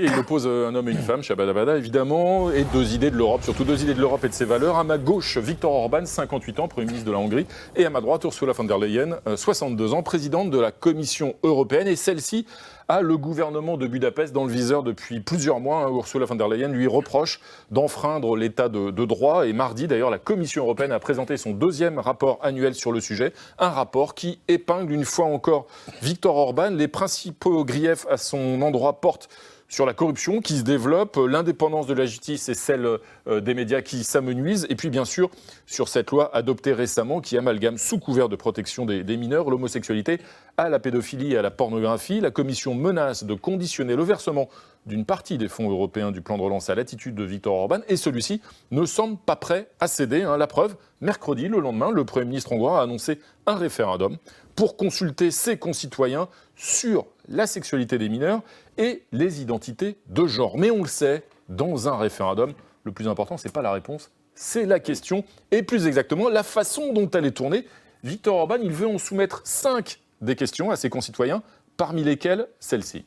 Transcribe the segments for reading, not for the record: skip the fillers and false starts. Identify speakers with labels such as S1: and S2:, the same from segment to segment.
S1: il oppose un homme et une femme, Shabadabada évidemment, et deux idées de l'Europe, surtout deux idées de l'Europe et de ses valeurs. À ma gauche, Viktor Orban, 58 ans, Premier ministre de la Hongrie, et à ma droite, Ursula von der Leyen, 62 ans, présidente de la Commission européenne, et celle-ci a le gouvernement de Budapest dans le viseur depuis plusieurs mois. Ursula von der Leyen lui reproche d'enfreindre l'état de droit. Et mardi, d'ailleurs, la Commission européenne a présenté son deuxième rapport annuel sur le sujet. Un rapport qui épingle une fois encore Viktor Orban. Les principaux griefs à son endroit portent sur la corruption qui se développe, l'indépendance de la justice et celle des médias qui s'amenuisent, et puis bien sûr sur cette loi adoptée récemment qui amalgame sous couvert de protection des mineurs l'homosexualité à la pédophilie et à la pornographie. La Commission menace de conditionner le versement d'une partie des fonds européens du plan de relance à l'attitude de Viktor Orban, et celui-ci ne semble pas prêt à céder. La preuve, mercredi, le lendemain, le Premier ministre hongrois a annoncé un référendum pour consulter ses concitoyens sur la sexualité des mineurs et les identités de genre. Mais on le sait, dans un référendum, le plus important, ce n'est pas la réponse, c'est la question, et plus exactement, la façon dont elle est tournée. Viktor Orban, il veut en soumettre 5 des questions à ses concitoyens, parmi lesquelles celle-ci.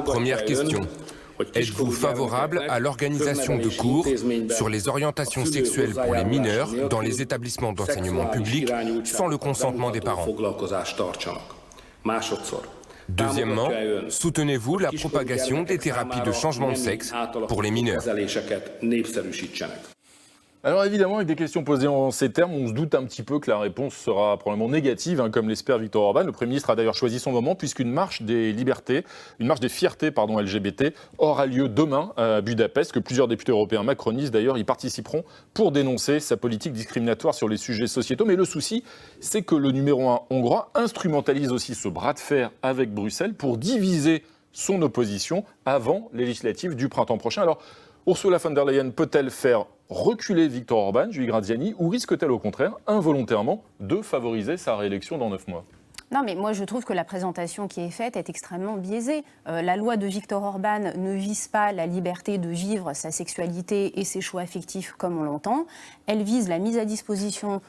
S2: Première question. Êtes-vous favorable à l'organisation de cours sur les orientations sexuelles pour les mineurs dans les établissements d'enseignement public sans le consentement des parents? Deuxièmement, soutenez-vous la propagation des thérapies de changement de sexe pour les mineurs?
S1: Alors évidemment, avec des questions posées en ces termes, on se doute un petit peu que la réponse sera probablement négative, comme l'espère Viktor Orban. Le Premier ministre a d'ailleurs choisi son moment, puisqu'une marche des libertés, une marche des fiertés LGBT, aura lieu demain à Budapest, que plusieurs députés européens macronistes d'ailleurs y participeront pour dénoncer sa politique discriminatoire sur les sujets sociétaux. Mais le souci, c'est que le numéro 1 hongrois instrumentalise aussi ce bras de fer avec Bruxelles pour diviser son opposition avant les législatives du printemps prochain. Alors, Ursula von der Leyen peut-elle faire reculer Viktor Orban, Julie Graziani, ou risque-t-elle au contraire, involontairement, de favoriser sa réélection dans 9 mois ?
S3: Non, mais moi, je trouve que la présentation qui est faite est extrêmement biaisée. La loi de Viktor Orban ne vise pas la liberté de vivre sa sexualité et ses choix affectifs comme on l'entend. Elle vise la mise à disposition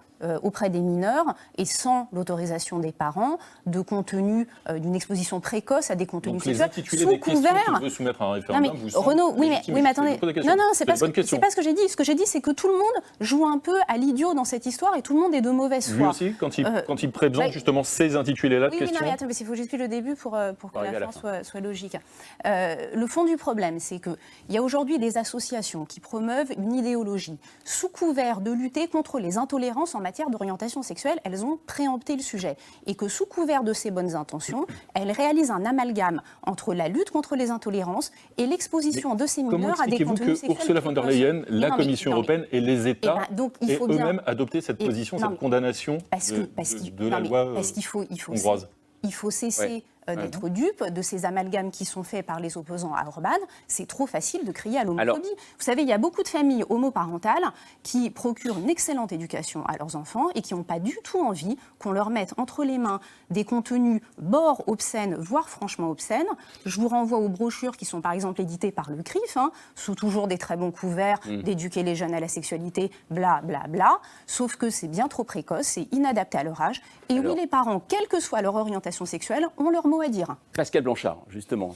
S3: auprès des mineurs et sans l'autorisation des parents de contenu d'une exposition précoce à des contenus sexuels sous couvert.
S1: Veut soumettre à un référendum,
S3: Renaud, oui, mais attendez. Non, c'est pas ce que j'ai dit. Ce que j'ai dit, c'est que tout le monde joue un peu à l'idiot dans cette histoire et tout le monde est de mauvaise foi.
S1: Lui aussi, quand il présente justement ces intitulés-là de questions.
S3: Oui, mais attends, il faut juste le début pour que la fin soit logique. Le fond du problème, c'est qu'il y a aujourd'hui des associations qui promeuvent une idéologie sous couvert de lutter contre les intolérances en matière d'orientation sexuelle. Elles ont préempté le sujet et que sous couvert de ces bonnes intentions, elles réalisent un amalgame entre la lutte contre les intolérances et l'exposition de ces mineurs à des contenus sexuels.
S1: Comment expliquez-vous que Ursula von der Leyen, la Commission européenne et les États aient eux-mêmes adopté cette position, cette condamnation de la loi hongroise ?
S3: Il faut cesser d'être dupe de ces amalgames qui sont faits par les opposants à Orban. C'est trop facile de crier à l'homophobie. Vous savez, il y a beaucoup de familles homoparentales qui procurent une excellente éducation à leurs enfants et qui n'ont pas du tout envie qu'on leur mette entre les mains des contenus bord obscènes, voire franchement obscènes. Je vous renvoie aux brochures qui sont par exemple éditées par le CRIF, sous toujours des très bons couverts, d'éduquer les jeunes à la sexualité, bla bla bla. Sauf que c'est bien trop précoce, c'est inadapté à leur âge. Et oui, les parents, quelle que soit leur orientation sexuelle, ont leur mot à dire.
S4: Pascal Blanchard, justement.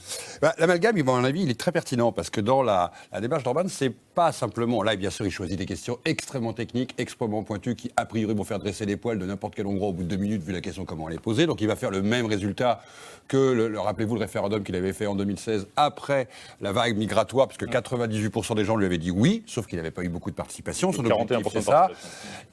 S5: L'amalgame, à mon avis, il est très pertinent parce que dans la démarche d'Orban, c'est pas simplement... Là, bien sûr, il choisit des questions extrêmement techniques, extrêmement pointues, qui, a priori, vont faire dresser les poils de n'importe quel Hongrois au bout de 2 minutes, vu la question comment elle est posée. Donc, il va faire le même résultat que, rappelez-vous, le référendum qu'il avait fait en 2016, après la vague migratoire, parce que 98% des gens lui avaient dit oui, sauf qu'il n'avait pas eu beaucoup de participation. Son objectif, c'est ça.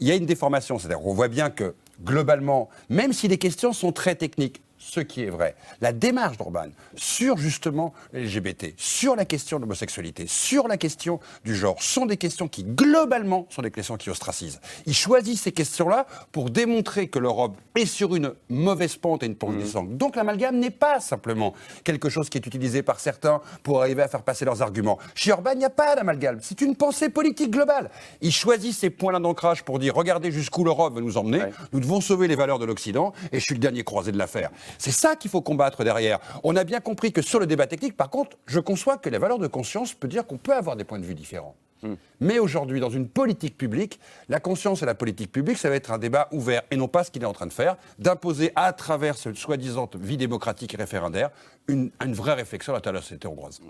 S5: Il y a une déformation. C'est-à-dire, on voit bien que, globalement, même si les questions sont très techniques, ce qui est vrai. La démarche d'Orban sur justement les LGBT, sur la question de l'homosexualité, sur la question du genre, sont des questions qui, globalement, sont des questions qui ostracisent. Il choisit ces questions-là pour démontrer que l'Europe est sur une mauvaise pente et une pente descendante. Donc l'amalgame n'est pas simplement quelque chose qui est utilisé par certains pour arriver à faire passer leurs arguments. Chez Orban, il n'y a pas d'amalgame. C'est une pensée politique globale. Il choisit ces points-là d'ancrage pour dire, regardez jusqu'où l'Europe veut nous emmener, nous devons sauver les valeurs de l'Occident, et je suis le dernier croisé de l'affaire. C'est ça qu'il faut combattre derrière. On a bien compris que sur le débat technique, par contre, je conçois que la valeur de conscience peut dire qu'on peut avoir des points de vue différents. Mais aujourd'hui, dans une politique publique, la conscience et la politique publique, ça va être un débat ouvert et non pas ce qu'il est en train de faire, d'imposer à travers cette soi-disant vie démocratique et référendaire une vraie réflexion à la société hongroise.